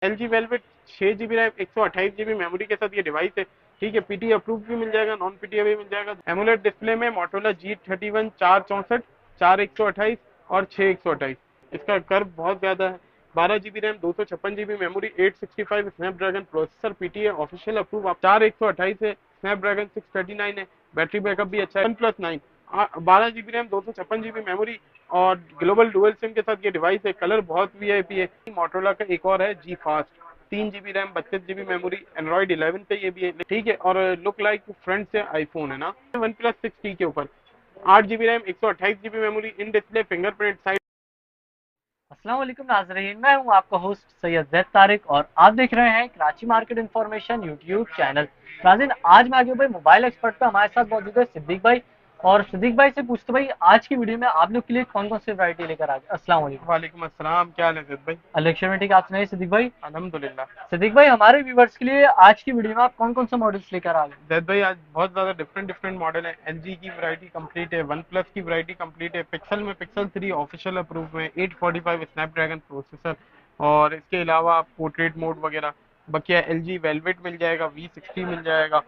L G velvet 6 GB RAM 128 GB memory के साथ ये डिवाइस है। ठीक है, पीटी अप्रूव भी मिल जाएगा, नॉन पीटी भी मिल जाएगा। एमोलेड डिस्प्ले में मोटोरोला G31 464, 4128 और 6128। इसका कर्व बहुत ज्यादा है। 12 GB RAM, 256 GB memory, 865 Snapdragon processor, PT है ऑफिशियल अप्रूव। आप 4128 है, स्नैपड्रैगन 639 है, बैटरी बैकअप भी अच्छा है। One plus 9, 12 GB RAM, 256 GB memory और ग्लोबल डुअल सिम के साथ ये डिवाइस है। कलर बहुत वीआईपी है। मोटोरोला का एक और है जी fast, 3 GB RAM, 32 GB memory, Android 11 पे ये भी है। ठीक है, और लुक लाइक फ्रंट से आईफोन है ना। वन प्लस 6T के ऊपर 8 GB RAM, 128 GB memory, in display fingerprint side. अस्सलाम वालेकुम नाजरीन, मैं हूं आपका होस्ट सैयद जैद तारिक और आप देख रहे हैं Karachi market information YouTube channel. नाज़रीन, आज मैं आगे भाई मोबाइल एक्सपर्ट पे हमारे साथ मौजूद है सिद्दीक भाई। और सिद्दीक भाई से पूछते भाई, आज की वीडियो में आप लोग के लिए कौन कौन सी वैरायटी लेकर आ गए। अस्सलाम वालेकुम। वालेकुम अस्सलाम, क्या हाल है जैद भाई? इलेक्शन में ठीक, आप सुनाइए सिद्दीक भाई। अल्हम्दुलिल्लाह। सिद्दीक भाई, हमारे व्यूवर्स के लिए आज की वीडियो में आप कौन कौन से मॉडल्स लेकर आ गए। जैद भाई, आज बहुत ज्यादा डिफरेंट डिफरेंट मॉडल है। एलजी की वैरायटी कंप्लीट है, वन प्लस की वैरायटी कंप्लीट है, पिक्सल में पिक्सल 3 ऑफिशियल अप्रूव में, 845 स्नैपड्रैगन प्रोसेसर, और इसके अलावा पोर्ट्रेट मोड वगैरह। बकिया एलजी वेलवेट मिल जाएगा, V60 मिल जाएगा।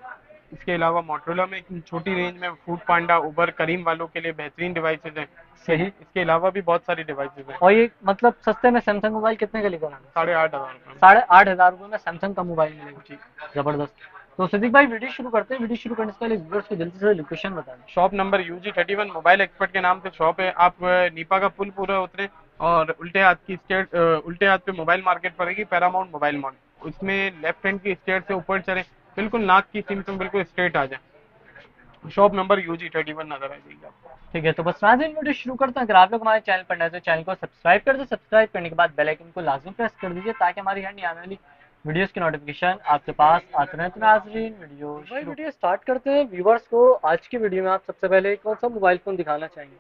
इसके अलावा मोटरोला में एक छोटी रेंज में फूड पांडा, उबर, करीम वालों के लिए बेहतरीन डिवाइसेज हैं। सही। इसके अलावा भी बहुत सारी डिवाइसेज हैं। और ये मतलब सस्ते में सैमसंग मोबाइल कितने का लेकर आ गए। 8,500 रुपये में। 8,500 रुपये में सैमसंग का मोबाइल मिलेगा। जी। जबरदस्त। तो सिद्दीक भाई, वीडियो शुरू करते हैं। वीडियो शुरू करने से पहले व्यूअर्स को जल्दी से लोकेशन बता दें। Shop number UG31 mobile expert के नाम से शॉप है। आप नीपा का पुल पूरा उतरे और उल्टे हाथ की स्टेट, उल्टे हाथ पे मोबाइल मार्केट पड़ेगी, पैरामाउंट मोबाइल मॉल। उसमें लेफ्ट हैंड की स्टेट से ऊपर चले, बिल्कुल नाक की सीम से बिल्कुल स्ट्रेट आ जाए। शॉप नंबर UG31 नजर आ जाएगी आपको। ठीक है, तो बस नाज़रीन वीडियो शुरू करते हैं। अगर आप लोग हमारे चैनल पर नए हैं तो चैनल को सब्सक्राइब कर दे। सब्सक्राइब करने के बाद बेल आइकन को लाजमी प्रेस कर दीजिए ताकि हमारी हर आने वाली वीडियोस की नोटिफिकेशन आपके पास आते रहे। तो नाज़रीन वीडियो भाई शुरू। वीडियो स्टार्ट करते हैं। व्यूवर्स को आज की वीडियो में आप सबसे पहले कौन सा मोबाइल फ़ोन दिखाना चाहेंगे।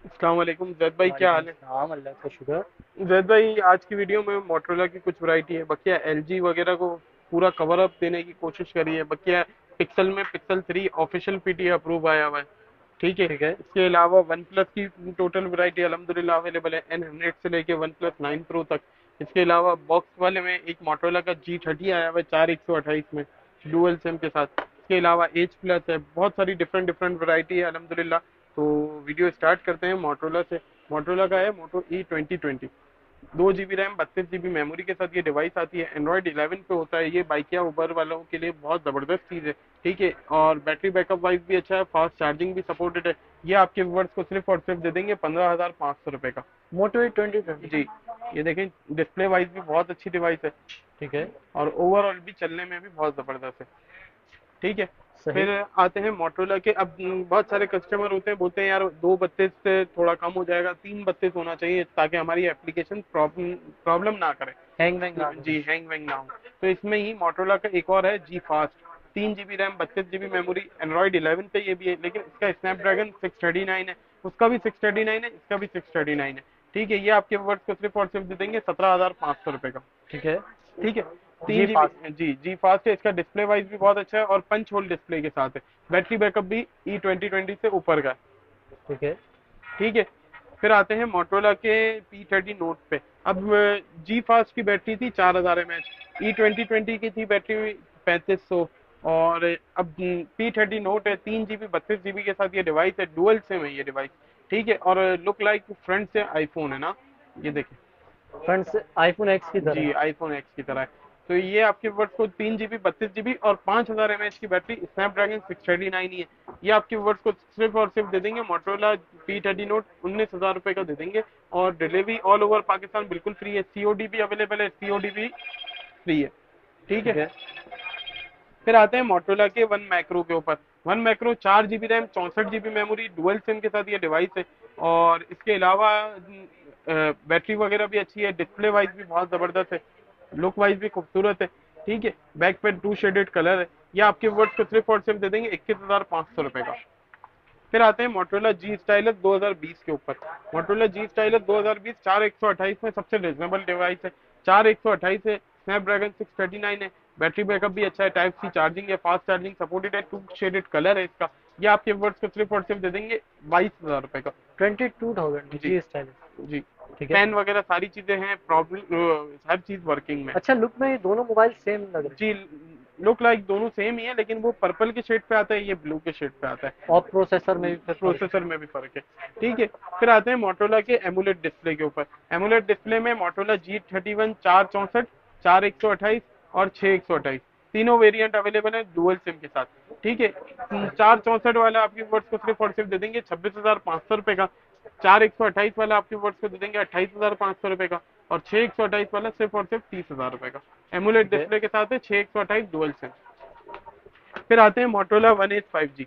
अस्सलाम वालेकुम जैद भाई, क्या वालेकुम हाल है? सलाम, अल्लाह का शुक्र। जैद भाई, आज की वीडियो में मोटरोला की कुछ वैरायटी है। बकिया एलजी वगैरह को पूरा कवर अप देने की कोशिश करी है। बकिया पिक्सल में पिक्सल 3 ऑफिशियल पीटी अप्रूव आया हुआ है। ठीक है। ठीक है। इसके अलावा वन प्लस की टोटल वैरायटी अल्हम्दुलिल्लाह अवेलेबल है, N100 से लेके वन प्लस 9 प्रो तक। इसके अलावा बॉक्स वाले में एक मोटरोला का G30 आया हुआ है 4128 में, डुअल सिम के साथ। इसके अलावा एच प्लस है, बहुत सारी डिफरेंट डिफरेंट वैरायटी है अल्हम्दुलिल्लाह। तो वीडियो स्टार्ट करते हैं मोटरोला से। मोटरोला का है Moto E2020, 2 GB RAM, 32 GB memory के साथ ये डिवाइस आती है। एंड्रॉइड 11 पे होता है। ये बाइक या उबर वालों के लिए बहुत जबरदस्त चीज है। ठीक है, और बैटरी बैकअप वाइज भी अच्छा है, फास्ट चार्जिंग भी सपोर्टेड है। ये आपके व्यूवर्स को सिर्फ और सिर्फ दे देंगे 15,500 रुपए का। मोटो E2020। जी। ये देखें, डिस्प्ले वाइज भी बहुत अच्छी डिवाइस है, ठीक है। और ओवरऑल भी चलने में भी बहुत जबरदस्त है। ठीक है। सही। फिर आते हैं मोटरोला के। अब बहुत सारे कस्टमर होते हैं, बोलते हैं यार 232 से थोड़ा कम हो जाएगा, 332 होना चाहिए ताकि हमारी एप्लीकेशन प्रॉब्लम प्रॉब्लम ना करे। हैंग वैंग ना जी, करे। हैंग वैंग ना हो। तो इसमें ही मोटरोला का एक और है जी fast, 3 GB RAM, 32 GB memory, Android 11 पे ये भी है, लेकिन इसका स्नैपड्रैगन 639 है। उसका भी 639 है, इसका भी 639 है। ठीक है, ये आपके वर्ड को सिर्फ और सिर्फ दे देंगे 17,500 रुपए का। ठीक है। ठीक है। जी तीन जीबी फास्ट। जी फास्ट है। इसका डिस्प्ले वाइज भी बहुत अच्छा है और पंच होल डिस्प्ले के साथ है। बैटरी बैकअप भी E2020 से ऊपर का है। ठीक है। ठीक है। फिर आते हैं मोटरोला के P30 नोट पे। अब जी फास्ट की बैटरी थी 4000 mAh, E2020 की थी बैटरी 3500। और अब P30 नोट है, 3 GB 32 GB के साथ ये डिवाइस है, डुअल सिम है ये डिवाइस। ठीक है, और लुक लाइक फ्रंट से आईफोन है ना, ये देखिए। फ्रंट से आईफोन एक्स की तरह जी, है। आईफोन एक्स की तरह है। तो ये आपके वर्ष को 3 GB 32 GB और 5000 mAh की बैटरी, स्नैपड्रैगन 639 ही है। ये आपके वर्ष को सिर्फ और सिर्फ दे देंगे मोटरोला P30 नोट 19,000 रुपए का दे देंगे। और डिलीवरी ऑल ओवर पाकिस्तान बिल्कुल फ्री है, सीओडी भी अवेलेबल है, सीओडी भी फ्री है। ठीक ठीक है। है। फिर आते हैं मोटरोला के वन मैक्रो के ऊपर। One macro 4 GB RAM, 64 GB memory, dual SIM के साथ ये डिवाइस है। और इसके अलावा बैटरी वगैरह भी अच्छी है, डिस्प्ले वाइज भी बहुत जबरदस्त है, लुक वाइज भी खूबसूरत है। ठीक है, बैक पे 2 शेडेड कलर है। ये आपके वर्ड्स को सिर्फ और सिर्फ दे देंगे 21,500 रुपए का। फिर आते हैं मोटरोला जी स्टाइलस 2020 के ऊपर। मोटरोला जी स्टाइलस 2020 4128 में सबसे रिजनेबल डिवाइस है। 4128 है, स्नैपड्रैगन 639 है, बैटरी बैकअप भी अच्छा है, टाइप सी चार्जिंग है, फास्ट चार्जिंग सपोर्टेड है, 2 शेडेड कलर है इसका। ये आपके वर्ड्स को सिर्फ और सिर्फ दे देंगे 22,000 रुपए का। 22,000 जी। जी स्टाइलिश। जी। ठीक है। फैन वगैरह सारी चीजें हैं, प्रॉब्लम हर चीज वर्किंग में। अच्छा, लुक में ये दोनों मोबाइल सेम लग रहे जी, लुक लाइक दोनों सेम ही है, लेकिन वो पर्पल के शेड पे आता है, ये ब्लू के शेड पे आता है। हैं और प्रोसेसर में भी फिर फर्क है। प्रोसेसर में भी फर्क है। ठीक है, फिर आते हैं मोटोरोला के एमुलेट डिस्प्ले के ऊपर। एमुलेट डिस्प्ले में मोटोरोला G31 464, 4128 और 6128 तीनों वेरिएंट अवेलेबल है डुअल सिम के साथ। ठीक है, 464 वाला आपकी वर्ड्स को सिर्फ और सिर्फ दे देंगे 26,500 रुपए का। 4128 वाला आपके वर्ड्स को दे देंगे 28,500 रुपए का। और 6128 वाला सिर्फ और सिर्फ 30,000 रुपए का। एमुलेट ठीक है। डिस्प्ले के साथ है 6128 डुअल सिम। फिर आते हैं Motorola 1H5G।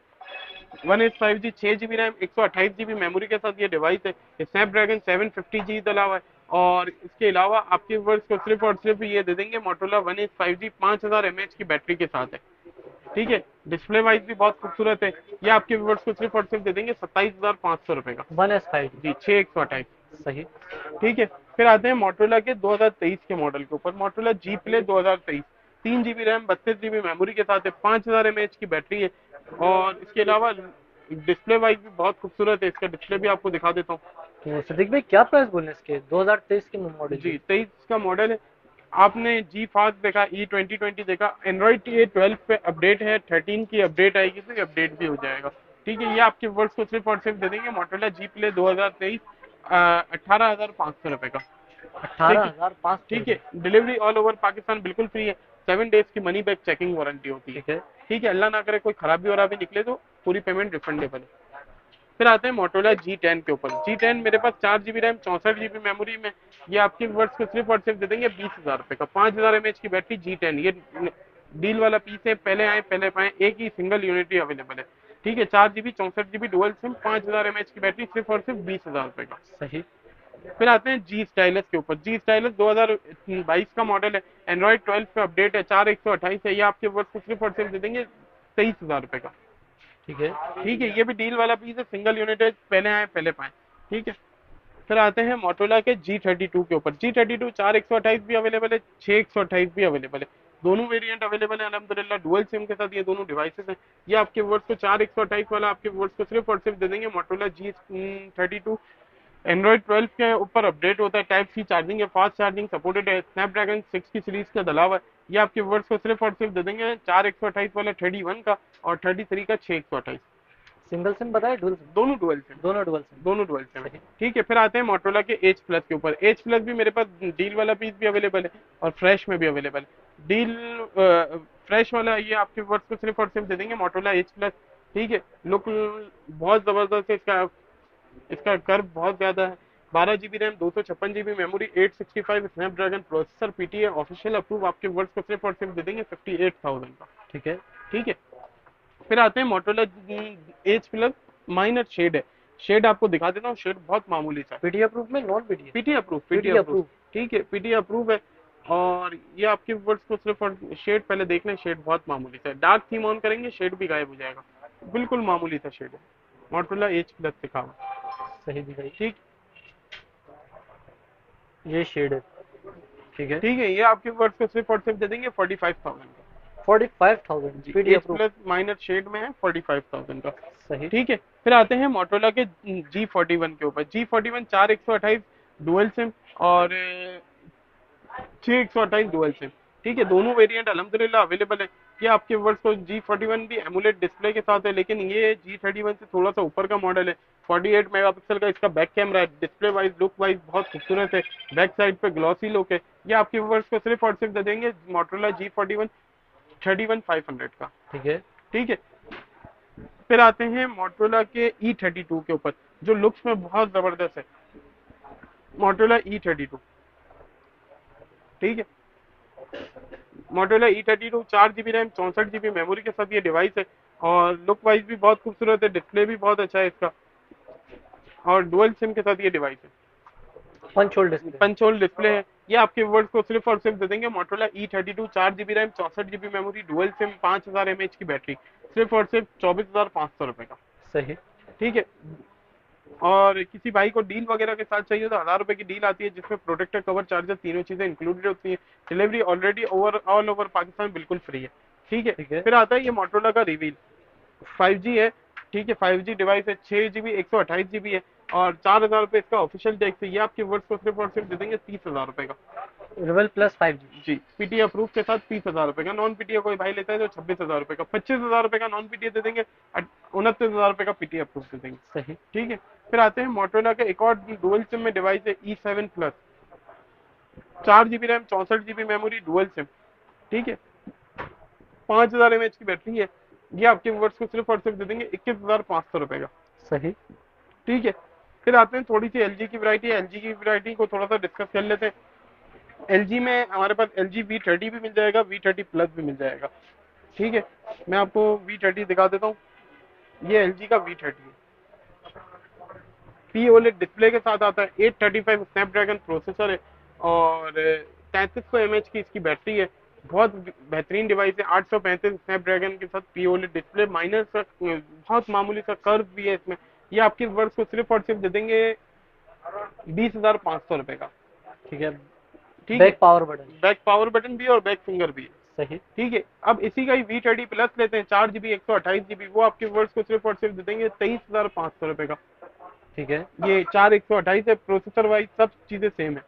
1H5G 6 GB RAM 128 GB memory के साथ ये डिवाइस है। स्नैपड्रैगन 750G डला हुआ है। और इसके अलावा आपके वर्ष को सिर्फ और सिर्फ ये दे देंगे मोटोरोला 1H5G 5000 mAh की बैटरी के साथ है। ठीक है, डिस्प्ले वाइज भी बहुत खूबसूरत है। ये आपके व्यूवर्स को सिर्फ और सिर्फ दे देंगे 27,500 रुपए का। 1S5। जी, 6128। सही। ठीक है, फिर आते हैं मोटोरोला के 2023 के मॉडल के ऊपर। Motorola G play 2023 3 GB RAM 32 GB memory के साथ है, 5000 mAh की बैटरी है। और इसके अलावा डिस्प्ले वाइज भी बहुत खूबसूरत है। इसका डिस्प्ले भी आपको दिखा देता हूँ। तो सिद्दीक भाई क्या प्राइस बोले इसके? 2023 के मॉडल जी, की। 23 का मॉडल है। आपने जी फास्ट देखा, E2020 देखा, एंड्रॉइड ये 12 पे अपडेट है, 13 की अपडेट आएगी तो अपडेट भी हो जाएगा। ठीक है, ये आपके वर्ड्स को सिर्फ और सिर्फ दे देंगे मोटोरोला जी प्ले 2023 18,500 रुपए का। अठारह ठीक है। हजार पाँच सौ ठीक है, रुपये डिलीवरी ऑल ओवर पाकिस्तान बिल्कुल फ्री है। 7 डेज की मनी बैक चेकिंग वारंटी होती है। ठीक है। ठीक है, अल्लाह ना करे कोई खराबी और भी निकले तो पूरी पेमेंट रिफंडेबल है। फिर आते हैं मोटोरोला G10 के ऊपर। G10 मेरे पास 4 GB रैम 64 GB मेमोरी में। ये आपके वर्ड्स को सिर्फ और सिर्फ दे देंगे 20,000 रुपए का। 5000 mAh की बैटरी G10, ये डील वाला पीस है, पहले आए पहले पाए, एक ही सिंगल यूनिटी अवेलेबल है। ठीक है, 4 GB 64 GB dual SIM, 5000 mAh की बैटरी, सिर्फ और सिर्फ 20,000 रुपए का। सही। फिर आते हैं जी स्टाइलस के ऊपर। जी स्टाइलस 2022 का मॉडल है, एंड्रॉइड 12 पे अपडेट है, 4128 है। ये आपके वर्ड्स को सिर्फ और सिर्फ दे देंगे 23,000 रुपए का। ठीक है। ठीक है, ये भी डील वाला पीस है, सिंगल यूनिट है, पहले आए पहले पाए। ठीक है, फिर आते हैं मोटोरोला के G32 के ऊपर। G32 4 128 भी अवेलेबल है, 6 128 भी अवेलेबल है। दोनों वेरिएंट अवेलेबल है अल्हम्दुलिल्लाह। डुअल सिम के साथ ये दोनों डिवाइसेस हैं। ये आपके वर्ड्स को 4 128 वाला आपके वर्ड्स को सिर्फ और सिर्फ दे देंगे मोटोरोला G32। एंड्रॉइड 12 के ऊपर अपडेट होता है, टाइप सी चार्जिंग है, फास्ट चार्जिंग सपोर्टेड है, स्नैपड्रैगन 6 की सीरीज का दला हुआ है। ये आपके वर्ड्स को सिर्फ और सिर्फ दे देंगे 4 128 वाला 31 का और 33 का 6 128। सिंगल सिम बताए, डुअल सिम? दोनों डुअल सिम। दोनों डुअल सिम। दोनों डुअल सिम है। सही। ठीक है, फिर आते हैं मोटोरोला के एच प्लस के ऊपर। एच प्लस भी मेरे पास डील वाला पीस भी अवेलेबल है और फ्रेश में भी अवेलेबल है। डील फ्रेश वाला ये आपके वर्ड्स को सिर्फ और सिर्फ दे देंगे मोटोरोला एच प्लस। ठीक है, लुक बहुत जबरदस्त है इसका। इसका कर्व बहुत ज्यादा है। 12 GB RAM 256 GB memory, 865 Snapdragon processor, PTA official approve, आपके वर्ड्स को सिर्फ और सिर्फ दे देंगे 58,000 का। ठीक है। ठीक है, फिर आते हैं Motorola H plus minor shade है। शेड आपको दिखा देता हूँ, शेड बहुत मामूली सा। पीडी अप्रूव में, non PD? PT approve, PT PD approve. Approve. ठीक है, पीटी अप्रूव है। और ये आपके वर्ड्स को सिर्फ और शेड पहले देख लें, शेड बहुत मामूली सा है। डार्क थीम ऑन करेंगे शेड भी गायब हो जाएगा, बिल्कुल मामूली सा शेड है। मोटोरोला एच प्लस दिखा हुआ। सही दिखाई। ठीक। ये शेड है। ठीक है। ठीक है, ये आपके वर्ड्स को सिर्फ और सिर्फ दे देंगे 45,000 का। 45,000 जी, PD H approve. Plus minor shade में है, 45,000 का। सही। ठीक है, फिर आते हैं मोटोरोला के G41 के ऊपर। G41 4 128 डुअल सिम और 6 128 डुअल सिम। ठीक है, दोनों वेरिएंट अल्हम्दुलिल्लाह अवेलेबल है। ये आपके वर्ष को G41 भी एमुलेट डिस्प्ले के साथ है, लेकिन ये G31 से थोड़ा सा ऊपर का मॉडल है। 48 मेगापिक्सल का इसका बैक कैमरा है। डिस्प्ले वाइज लुक वाइज बहुत खूबसूरत है, बैक साइड पे ग्लॉसी लुक है। ये आपके वर्ष को सिर्फ और सिर्फ दे देंगे मोटोरोला G41 31,500 का। ठीक है। ठीक है, फिर आते हैं मोटोरोला के E32 के ऊपर, जो लुक्स में बहुत जबरदस्त है। Motorola E32। ठीक है, Motorola E32 4 GB RAM 64 GB memory के साथ ये डिवाइस है। और लुक वाइज भी बहुत खूबसूरत है, डिस्प्ले भी बहुत अच्छा है इसका। और डुअल सिम के साथ ये डिवाइस है, punch hole display. Punch hole display है। ये आपके वर्ड्स को सिर्फ और सिर्फ दे देंगे Motorola E32 4 GB RAM 64 GB memory, dual SIM, 5000 mAh की बैटरी, सिर्फ और सिर्फ 24,500 रुपए का। सही। ठीक है, और किसी भाई को डील वगैरह के साथ चाहिए तो 1000 रुपए की डील आती है, जिसमें प्रोटेक्टर, कवर, चार्जर, तीनों चीजें इंक्लूडेड होती है। Delivery already all over Pakistan बिल्कुल फ्री है। ठीक है, ठीक है। फिर आता है ये मोटोरोला का रिवील 5G है। ठीक है, 5G डिवाइस है, 6 GB 128 GB है। और 4,000 रुपये इसका ऑफिशियल टैक्स है। ये आपके वर्ष को सिर्फ और सिर्फ दे देंगे 30,000 रुपये का। Reveal plus 5G। जी, पीटी अप्रूव के साथ 30,000 रुपये का। नॉन पीटीए कोई भाई लेता है तो 26,000 रुपये का। 25,000 रुपये का नॉन पीटीए दे देंगे, 29,000 रुपये का पीटी अप्रूव दे देंगे। सही। ठीक है, फिर आते हैं मोटरोला का एक और डुअल सिम में डिवाइस है E7 plus. 4 GB RAM, 64 GB memory, dual SIM. ठीक है, 5,000 mAh की बैटरी है। ये आपके वर्ष को सिर्फ और सिर्फ दे देंगे 21,500 रुपये का। सही। ठीक है, फिर आते हैं थोड़ी सी एलजी की वैरायटी है। एलजी की वैरायटी को थोड़ा सा डिस्कस कर लेते हैं। एलजी में हमारे पास LG V30 भी मिल जाएगा, V30 प्लस भी मिल जाएगा। ठीक है, मैं आपको V30 दिखा देता हूँ। ये LG का V30 है, POLED डिस्प्ले के साथ आता है। 835 स्नैपड्रैगन प्रोसेसर है और 3300 mAh की इसकी बैटरी है। बहुत बेहतरीन डिवाइस है। 835 स्नैपड्रैगन के साथ POLED डिस्प्ले, माइनर सा बहुत मामूली सा कर्व भी है इसमें। ये आपके वर्ष को सिर्फ और सिर्फ दे देंगे 20,500 रुपये का। ठीक है। ठीक है, back power button. Back power button भी है और बैक फिंगर भी है। सही। ठीक है, अब इसी का ही V30 प्लस लेते हैं। 4 GB 128 GB, वो आपके वर्ष को सिर्फ और सिर्फ दे देंगे 23,500 रुपये का। ठीक है। ये 4 128 है, प्रोसेसर वाइज सब चीजें सेम है।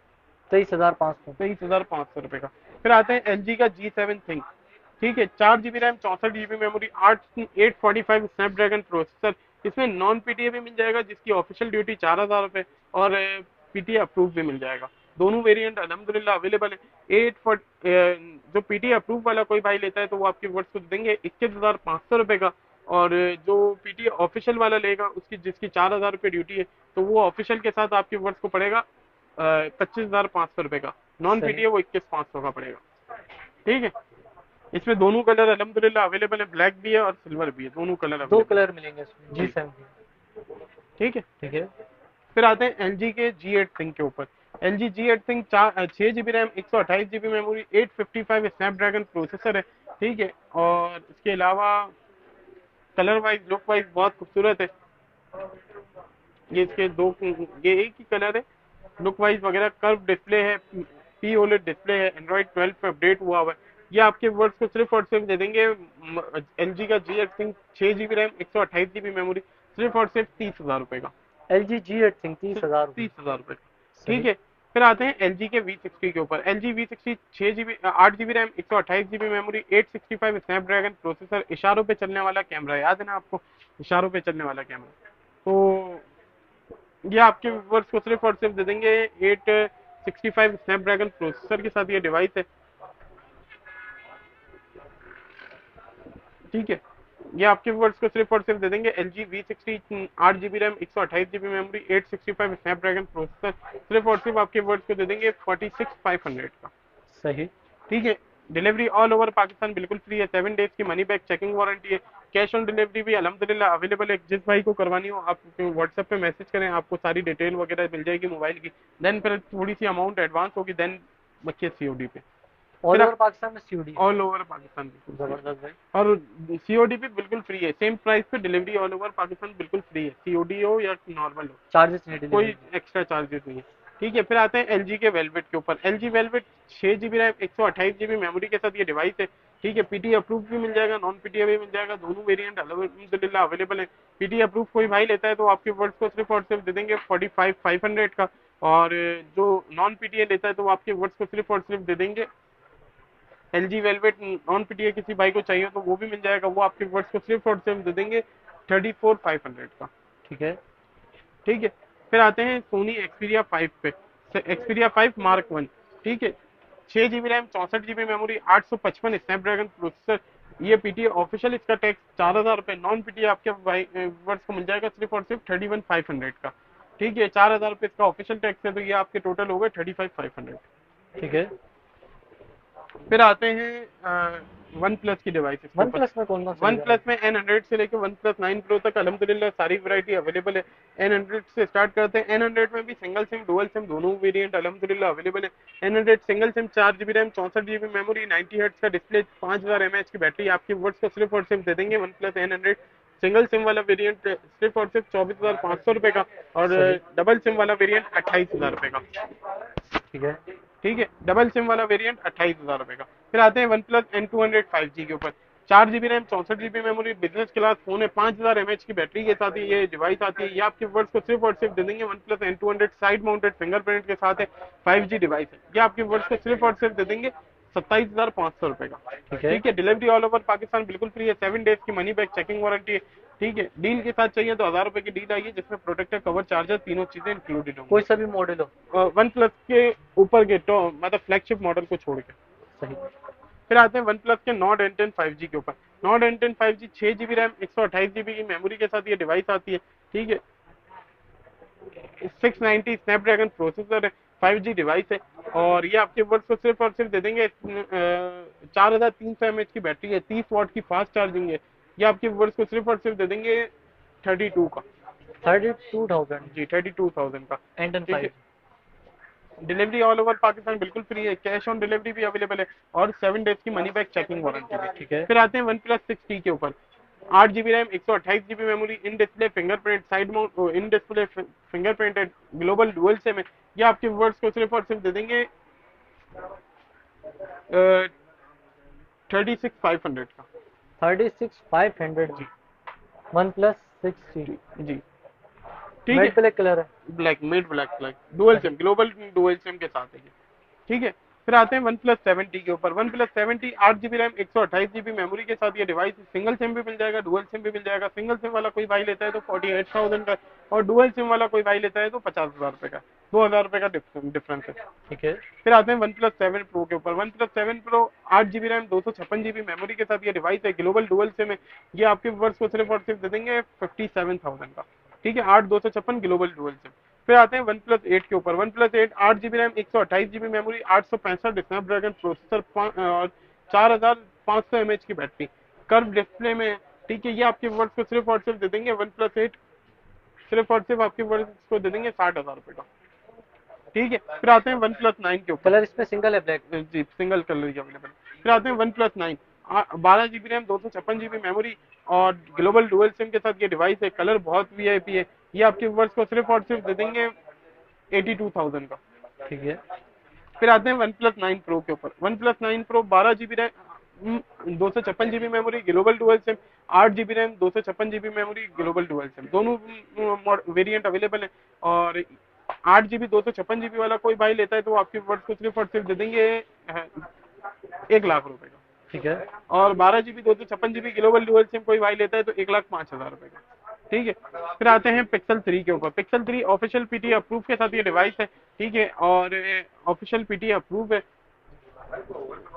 23,500। 23,500 रुपये का। फिर आते हैं LG का G7 थिंग। ठीक है, 4 GB RAM, 64 GB memory, 845 Snapdragon processor. इसमें नॉन पीटीए भी मिल जाएगा जिसकी ऑफिशियल ड्यूटी 4,000 रुपये, और पीटीए अप्रूव भी मिल जाएगा। दोनों वेरिएंट अल्हम्दुलिल्लाह अवेलेबल है। जो पीटीए अप्रूव वाला कोई भाई लेता है तो वो आपके वर्ष को देंगे 21,500 रुपये का। और जो पीटीए ऑफिशियल वाला लेगा उसकी जिसकी 4,000 रुपये ड्यूटी है तो वो ऑफिशियल के साथ आपके वर्ष को पड़ेगा 25,500 रुपये का। नॉन सही। पीटीए वो 21,500 का पड़ेगा। ठीक है, इसमें दोनों कलर अल्हम्दुलिल्लाह अवेलेबल है। ब्लैक भी है और सिल्वर भी है, दोनों कलर 2 अवेलेबल कलर मिलेंगे इसमें जी। G7 के। ठीक है, ठीक है। फिर आते हैं LG के G8 थिंग के ऊपर। LG G8 thing 6 GB RAM, 128 GB memory, 855 Snapdragon processor है। ठीक है, और इसके अलावा कलर वाइज लुक वाइज बहुत खूबसूरत है। ये इसके दो, ये एक ही कलर है। लुक वाइज वगैरह कर्व डिस्प्ले है, POLED डिस्प्ले है, एंड्रॉइड 12 पे अपडेट हुआ हुआ है। ये आपके वर्ड्स को सिर्फ और सिर्फ दे देंगे LG का G8 thing 6 GB RAM, 128 GB memory, सिर्फ और सिर्फ 30,000 रुपये का। LG G8 थिंग 30,000 रुपये। 30,000 रुपये। ठीक सही। है, फिर आते हैं LG के V60 के ऊपर। LG V60 8 GB RAM, 128 GB memory, 865 Snapdragon processor, इशारों पे चलने वाला कैमरा, याद है ना आपको, इशारों पे चलने वाला कैमरा। तो ये आपके व्यूवर्स को सिर्फ और सिर्फ दे देंगे 865 स्नैपड्रैगन प्रोसेसर के साथ ये डिवाइस है। ठीक है, ये आपके व्यूवर्स को सिर्फ और सिर्फ दे देंगे LG V60 8 GB RAM, 128 GB memory, 865 Snapdragon processor, सिर्फ और सिर्फ आपके व्यूवर्स को दे देंगे 46,500 का। सही। ठीक है, डिलीवरी ऑल ओवर पाकिस्तान बिल्कुल फ्री है। 7 डेज की मनी बैक चेकिंग वारंटी है। कैश ऑन डिलीवरी भी अल्हम्दुलिल्लाह अवेलेबल है। जिस भाई को करवानी हो आप व्हाट्सएप पे मैसेज करें, आपको सारी डिटेल वगैरह मिल जाएगी मोबाइल की। देन फिर थोड़ी सी अमाउंट एडवांस होगी, देन बच्चे COD पे। ऑल फिर ओवर पाकिस्तान में COD है। ऑल ओवर पाकिस्तान बिल्कुल free जबरदस्त भाई। है। और COD भी बिल्कुल फ्री है। सेम प्राइस पे डिलीवरी ऑल ओवर पाकिस्तान बिल्कुल फ्री है, COD हो या नॉर्मल हो, चार्जेस नहीं कोई डिलीवरी। एक्स्ट्रा चार्जेस नहीं है। ठीक है, फिर आते हैं LG के वेलवेट के ऊपर। LG velvet 6 GB RAM, 128 GB memory के साथ ये डिवाइस है। ठीक है, पीटी अप्रूव भी मिल जाएगा, नॉन पीटी भी मिल जाएगा। दोनों वेरिएंट अल्हम्दुलिल्लाह अवेलेबल है। पीटी अप्रूव कोई भाई लेता है तो आपके वर्ड्स को सिर्फ और सिर्फ दे देंगे 45,500 का। और जो नॉन पीटीए लेता है तो वो आपके वर्ड्स को सिर्फ और सिर्फ दे देंगे LG वेलवेट। नॉन पीटीए किसी भाई को चाहिए तो वो भी मिल जाएगा, वो आपके वर्ड्स को सिर्फ और सिर्फ दे देंगे 34,500 का। ठीक है। ठीक है, फिर आते हैं सोनी एक्सपीरिया 5 पे। Xperia 5 mark 1। ठीक है, 6 GB RAM, 64 GB memory, 855 Snapdragon processor. ये पीटीए ऑफिशियल, इसका टैक्स 4,000 रुपये। नॉन पीटीए आपके वर्ष को मिल जाएगा सिर्फ और सिर्फ 31,500 का। ठीक है, 4,000 रुपये इसका ऑफिशियल टैक्स है तो ये आपके टोटल हो गए 35,500। ठीक है। फिर आते हैं वन प्लस की डिवाइसेस के वन ऊपर। प्लस में कौन कौन सा वन प्लस में N100 से लेकर OnePlus 9 Pro तक अल्हम्दुलिल्लाह सारी वैरायटी अवेलेबल है। N100 से स्टार्ट करते हैं। N100 में भी सिंगल सिम डुअल सिम दोनों वेरिएंट अल्हम्दुलिल्लाह अवेलेबल है। N100 single SIM 4 GB RAM, 64 GB memory, 90 hertz का डिस्प्ले, 5,000 mAh की बैटरी आपके वर्ड्स को सिर्फ और सिर्फ दे देंगे OnePlus N100 सिंगल सिम वाला वेरिएंट सिर्फ और सिर्फ 24,500 रुपये का। और सही। डबल सिम वाला वेरिएंट 28,000 रुपये का। ठीक है। ठीक है, डबल सिम वाला वेरिएंट 28,000 रुपये का। फिर आते हैं OnePlus N200 5G के ऊपर। 4 GB RAM, 64 GB memory, business class phone है, 5000 mAh की बैटरी के साथ ये डिवाइस आती है। ये आपके वर्ड्स को सिर्फ और सिर्फ दे देंगे one plus N200 side mounted fingerprint के साथ है, 5G डिवाइस है। ये आपके वर्ड्स को सिर्फ और सिर्फ दे देंगे 27,500 रुपए का। ठीक है। ठीक है, डिलीवरी ऑल ओवर पाकिस्तान बिल्कुल फ्री है, 7 डेज की मनी बैक चेकिंग वारंटी है। ठीक है, डील के साथ चाहिए तो 1000 रुपए की डील आइए, जिसमें प्रोटेक्टर, कवर, चार्जर, तीनों चीजें इंक्लूडेड कोई होंगी। सा भी मॉडल हो। वन प्लस के ऊपर के तो मतलब फ्लैगशिप मॉडल को छोड़ के। सही। फिर आते हैं वन प्लस के नॉट N10 5G के ऊपर। Not N10 5G 6 GB RAM, 128 GB की मेमोरी के साथ ये डिवाइस आती है। ठीक है, 690 स्नैपड्रैगन प्रोसेसर है, 5G डिवाइस है। और ये आपके वर्ड को सिर्फ और सिर्फ दे देंगे 4300 mAh की बैटरी है, 30 वाट की फास्ट चार्जिंग है। ये आपके वर्ड्स को सिर्फ और सिर्फ दे देंगे 32 का। 32,000 जी, 32,000 का। N10 ठीक है, 5G। Delivery all over Pakistan बिल्कुल फ्री है, कैश ऑन डिलीवरी भी अवेलेबल है, और 7 डेज की मनी बैक चेकिंग वारंटी भी। ठीक है। फिर आते हैं वन प्लस 6T के ऊपर। 8 GB RAM, 128 GB memory, in display fingerprint, side mount in display fingerprint है, ग्लोबल डुअल सिम है। ये आपके वर्ड्स को सिर्फ और सिर्फ दे देंगे 36,500 का। 36,500 जी वन प्लस 6T। जी। ठीक मेट है, ब्लैक कलर है। Black, mid black, black dual SIM, global dual SIM के साथ है ये। ठीक है, फिर आते हैं वन प्लस 7T के ऊपर। One plus 7T 8 GB RAM, 128 GB memory के साथ ये डिवाइस सिंगल सिम भी मिल जाएगा, डुअल सिम भी मिल जाएगा। सिंगल सिम वाला कोई भाई लेता है तो 48,000 का, और डुअल सिम वाला कोई भाई लेता है तो 50,000 रुपए का, 2,000 रुपए का डिफरेंस है। ठीक है। फिर आते हैं वन प्लस 7 प्रो के ऊपर। One plus 7 pro 8 GB RAM, 256 GB memory के साथ ये डिवाइस है, ग्लोबल डुअल सिम है। ये आपके वर्ष को सिर्फ और सिर्फ दे देंगे 57,000 का। ठीक है, 8/256 ग्लोबल डुअल सिम। फिर आते हैं वन प्लस 8 के ऊपर। One plus 8 8 GB RAM, 128 GB memory, 865 Snapdragon processor और 4500 mAh की बैटरी, कर्व डिस्प्ले में। ठीक है, ये आपके वर्ष को सिर्फ और सिर्फ दे देंगे वन प्लस 8 सिर्फ और सिर्फ आपके वर्ष को दे देंगे 60,000 रुपए का। ठीक है, फिर आते हैं वन प्लस 9 के ऊपर। कलर इसमें सिंगल है, ब्लैक। जी, सिंगल कलर ही अवेलेबल। फिर आते हैं one plus 9 12 GB RAM, 256 GB memory, और ग्लोबल डुअल सिम के साथ ये डिवाइस है। कलर बहुत वीआईपी है। ये आपके वर्ष को सिर्फ और सिर्फ दे देंगे 82,000 का। ठीक है। फिर आते हैं वन प्लस 9 प्रो के ऊपर। One plus 9 pro 12 GB RAM, 256 GB memory, global dual SIM, 8 GB RAM, 256 GB memory, global dual SIM, दोनों वेरिएंट अवेलेबल है। और 8 GB 256 GB वाला कोई भाई लेता है तो आपके वर्ष को सिर्फ और सिर्फ दे देंगे 1,00,000 रुपए का। ठीक है। और 12 GB 256 GB global dual SIM कोई भाई लेता है तो 1,05,000 रुपए का। ठीक है, फिर आते हैं पिक्सल 3 के ऊपर। पिक्सल 3 ऑफिशियल पीटी अप्रूव के साथ ये डिवाइस है। ठीक है, और ऑफिशियल पीटी अप्रूव है,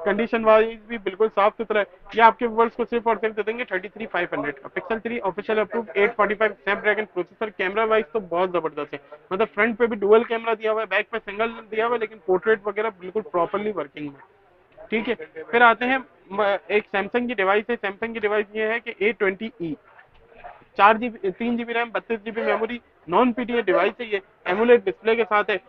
कंडीशन वाइज भी बिल्कुल साफ सुथरा है। ये आपके वर्ड्स को सिर्फ और सिर्फ दे देंगे 33,500 का। Pixel 3 official approve, 845 Snapdragon processor, camera wise तो बहुत जबरदस्त है। मतलब फ्रंट पे भी डुअल कैमरा दिया हुआ है, बैक पे सिंगल दिया हुआ है, लेकिन पोर्ट्रेट वगैरह बिल्कुल प्रॉपरली वर्किंग है। ठीक है, फिर आते हैं एक सैमसंग की डिवाइस है। सैमसंग की डिवाइस ये है कि A20e 4 GB 3 GB RAM, 32 GB memory, non PTA device है। ये एमुलेट डिस्प्ले के साथ है,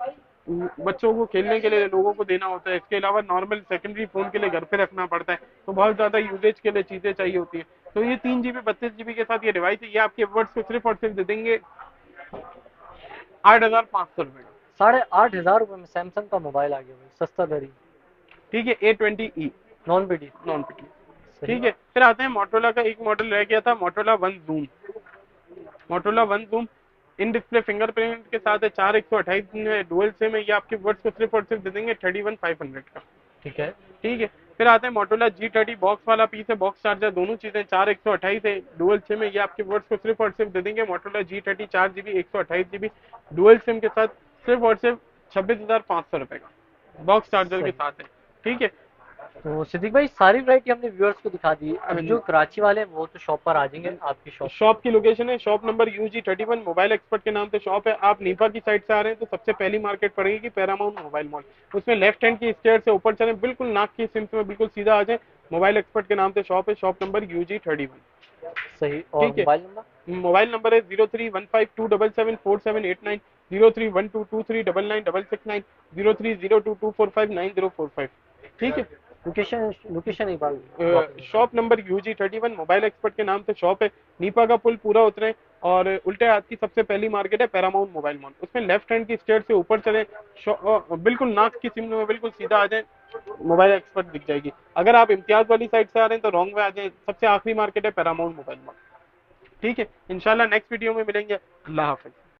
बच्चों को खेलने के लिए लोगों को देना होता है। इसके अलावा नॉर्मल सेकेंडरी फोन के लिए घर पे रखना पड़ता है, तो बहुत ज्यादा यूजेज के लिए चीजें चाहिए होती है। तो ये 3 GB 32 GB के साथ ये डिवाइस है। ये आपके वर्ड्स को सिर्फ और सिर्फ दे देंगे 8,500 रुपए का। 8,500 में सैमसंग का मोबाइल आ गया भाई, सस्ता दरी। ठीक है, A20e non PD. Non PT. ठीक है, फिर आते हैं मोटरोला का एक मॉडल रह गया था, Motorola one zoom. Motorola one zoom in display fingerprint के साथ है, 4/128 डुअल सिम है। ये आपके वर्ड्स को सिर्फ और सिर्फ दे देंगे 31,500 का। ठीक है। ठीक है, फिर आते हैं मोटरोला G30 बॉक्स वाला पीस है, बॉक्स चार्जर, दोनों चीजें, 4/128 है, डुअल सिम है। ये आपके वर्ड्स को सिर्फ और सिर्फ दे देंगे Motorola G30 4 GB 128 GB dual SIM के साथ, सिर्फ और सिर्फ 26,500 रुपए का, बॉक्स चार्जर के साथ है। ठीक है, तो सिद्दीक भाई सारी वैरायटी हमने व्यूअर्स को दिखा दी। अब जो कराची वाले हैं वो तो शॉप पर आ जाएंगे आपकी शॉप। शॉप की लोकेशन है, shop number UG31 mobile expert के नाम से शॉप है। आप नीपा की साइड से आ रहे हैं तो सबसे पहली मार्केट पड़ेगी पैरामाउंट मोबाइल मॉल, उसमें लेफ्ट हैंड की स्टेयर से ऊपर चलें, बिल्कुल नाक की सिम में बिल्कुल सीधा आ जाए, मोबाइल एक्सपर्ट के नाम से शॉप है, शॉप नंबर UG31। सही। और ठीक है, मोबाइल नंबर मोबाइल नंबर है 0315277789, 0312239969, 0302245945। ठीक है, लोकेशन लोकेशन एक बार shop number UG31 mobile expert के नाम से शॉप है, नीपा का पुल पूरा उतरे और उल्टे हाथ की सबसे पहली मार्केट है पैरामाउंट मोबाइल मॉल, उसमें लेफ्ट हैंड की स्टेयर से ऊपर चले, बिल्कुल नाक की सिम में बिल्कुल सीधा आ जाए, मोबाइल एक्सपर्ट दिख जाएगी। अगर आप इम्तियाज वाली साइड से आ रहे हैं तो रॉन्ग वे आ जाए, सबसे आखिरी मार्केट है पैरामाउंट मोबाइल मार्केट। ठीक है, इंशाल्लाह नेक्स्ट वीडियो में मिलेंगे। अल्लाह हाफिज।